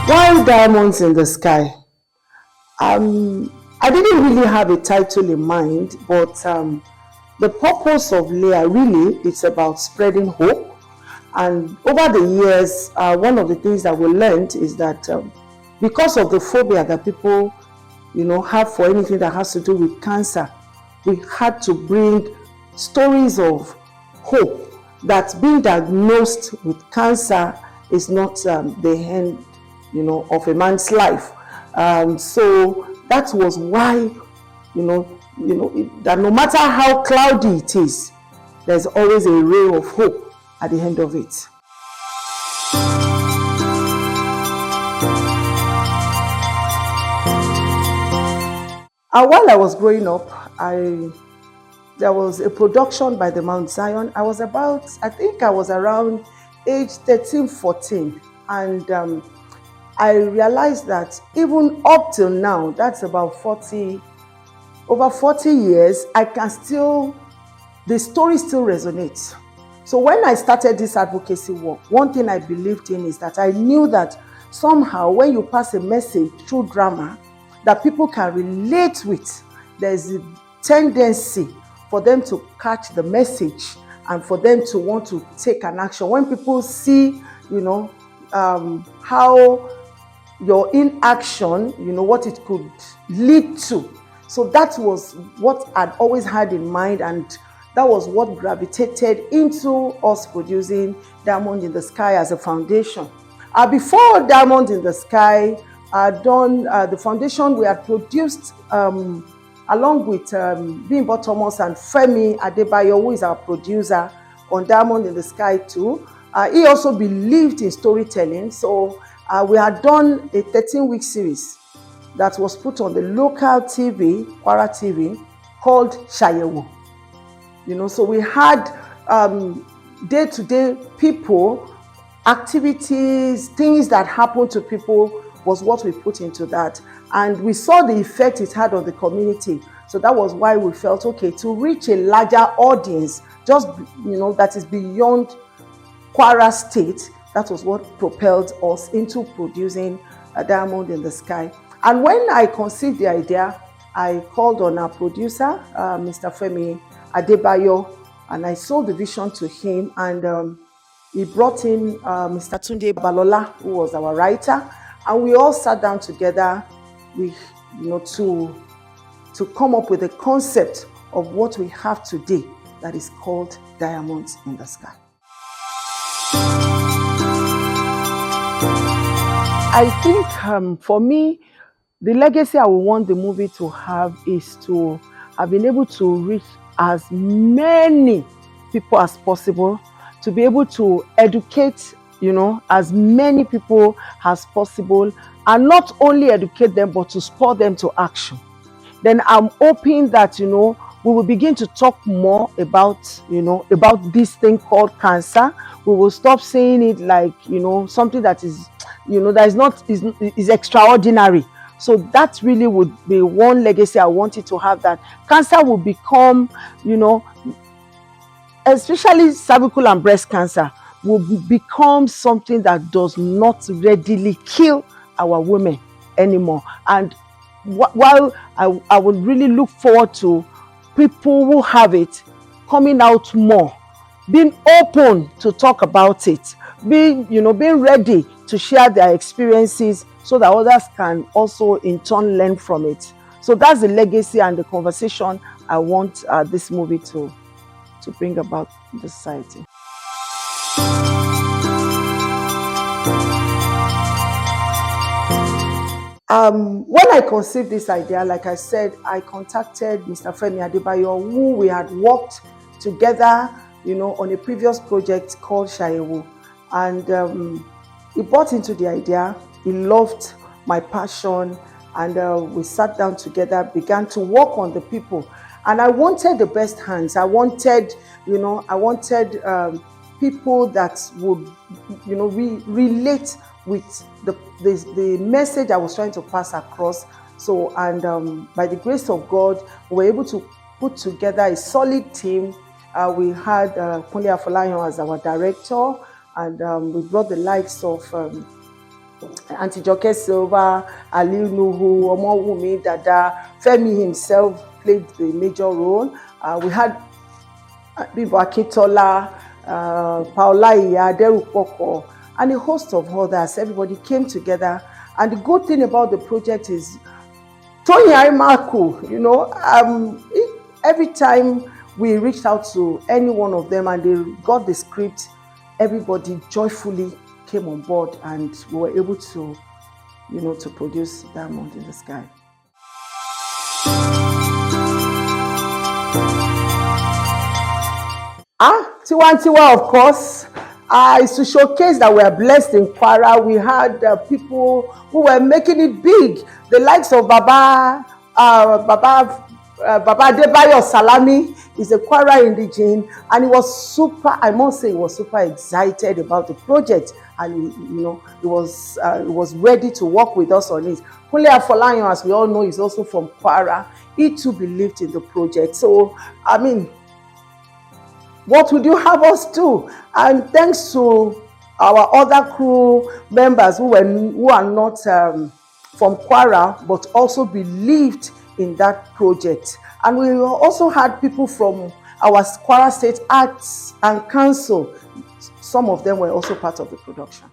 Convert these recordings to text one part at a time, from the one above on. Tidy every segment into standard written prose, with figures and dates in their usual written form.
Why diamonds in the sky? I didn't really have a title in mind, but the purpose of Leah really it's about spreading hope. And over the years, one of the things that we learned is that because of the phobia that people, have for anything that has to do with cancer, we had to bring stories of hope that being diagnosed with cancer is not the end, of a man's life. So that was why, that no matter how cloudy it is, there's always a ray of hope at the end of it. While I was growing up, there was a production by the Mount Zion. I think I was around age 13, 14. And I realized that even up till now, that's about over 40 years, the story still resonates. So when I started this advocacy work, one thing I believed in is that I knew that somehow when you pass a message through drama that people can relate with, there's a tendency for them to catch the message and for them to want to take an action. When people see, how your inaction, what it could lead to. So that was what I'd always had in mind, and that was what gravitated into us producing Diamond in the Sky as a foundation. Before Diamond in the Sky, the foundation we had produced along with Bimbo Thomas and Femi Adebayo, who is our producer on Diamond in the Sky too. He also believed in storytelling, so we had done a 13-week series that was put on the local TV, Kwara TV, called Shayewo. So we had day-to-day people, activities, things that happened to people was what we put into that. And we saw the effect it had on the community. So that was why we felt, okay, to reach a larger audience, just, that is beyond Kwara State, that was what propelled us into producing a Diamond in the Sky. And when I conceived the idea, I called on our producer, Mr. Femi Adebayo, and I sold the vision to him, and he brought in Mr. Tunde Balola, who was our writer, and we all sat down together to come up with a concept of what we have today that is called Diamonds in the Sky. I think for me, the legacy I would want the movie to have is to have been able to reach as many people as possible, to be able to educate, as many people as possible, and not only educate them, but to spur them to action. Then I'm hoping that, we will begin to talk more about, about this thing called cancer. We will stop saying it like, something that is, that is extraordinary. So that really would be one legacy I wanted to have, that cancer will become, especially cervical and breast cancer, will become something that does not readily kill our women anymore. And while I would really look forward to people who have it coming out more, being open to talk about it, being ready to share their experiences so that others can also in turn learn from it. So that's the legacy and the conversation I want this movie to bring about in the society. When I conceived this idea, like I said, I contacted Mr. Femi Adebayo, who we had worked together, on a previous project called Shayewo. And he bought into the idea. He loved my passion, and we sat down together, began to work on the people. And I wanted the best hands. I wanted, people that would, relate with the message I was trying to pass across So, and by the grace of God, we were able to put together a solid team. We had Kunle Afolayan as our director, and we brought the likes of Auntie Joke Silva, Aliu Nuhu, Omowumi Dada, Femi himself played the major role. We had Bibo Akintola, Paola Iya, Derupoko, and a host of others. Everybody came together. And the good thing about the project is, Tony Arimaku, every time we reached out to any one of them and they got the script, everybody joyfully came on board and we were able to, to produce Diamond in the Sky. Tiwantiwa, of course, is to showcase that we are blessed in Kwara. We had people who were making it big, the likes of Baba Adebayo Salami is a Kwara indigene, and he was super excited about the project, and he was ready to work with us on it. Kunle Afolayan, as we all know, is also from Kwara. He too believed in the project. So, what would you have us do? And thanks to our other crew members who are not from Kwara, but also believed in that project. And we also had people from our Kwara State Arts and Council. Some of them were also part of the production.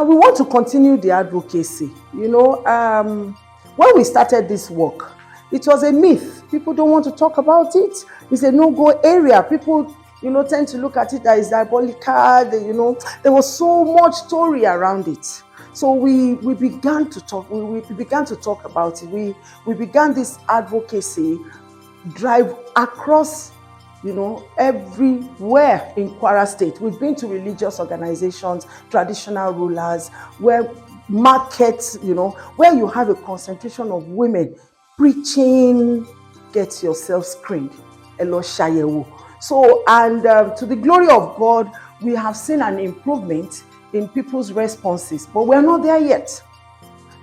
We want to continue the advocacy. When we started this work, it was a myth. People don't want to talk about it. It's a no-go area. People, tend to look at it as diabolical. There was so much story around it. So we began to talk. We began to talk about it. We began this advocacy drive across, everywhere in Kwara State. We've been to religious organizations, traditional rulers, where markets, where you have a concentration of women preaching, get yourself screened, Elo Shayewu. So, and to the glory of God, we have seen an improvement in people's responses, but we're not there yet.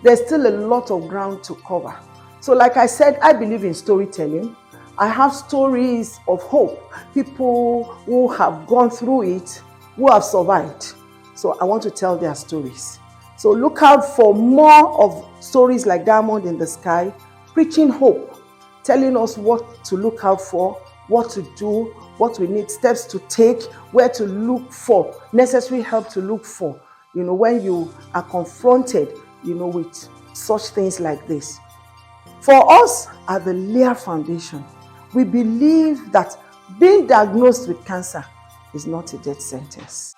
There's still a lot of ground to cover. So, like I said, I believe in storytelling. I have stories of hope, people who have gone through it, who have survived. So I want to tell their stories. So look out for more of stories like Diamond in the Sky, preaching hope, telling us what to look out for, what to do, what we need, steps to take, where to look for, necessary help to look for, when you are confronted, with such things like this. For us at the Lear Foundation, we believe that being diagnosed with cancer is not a death sentence.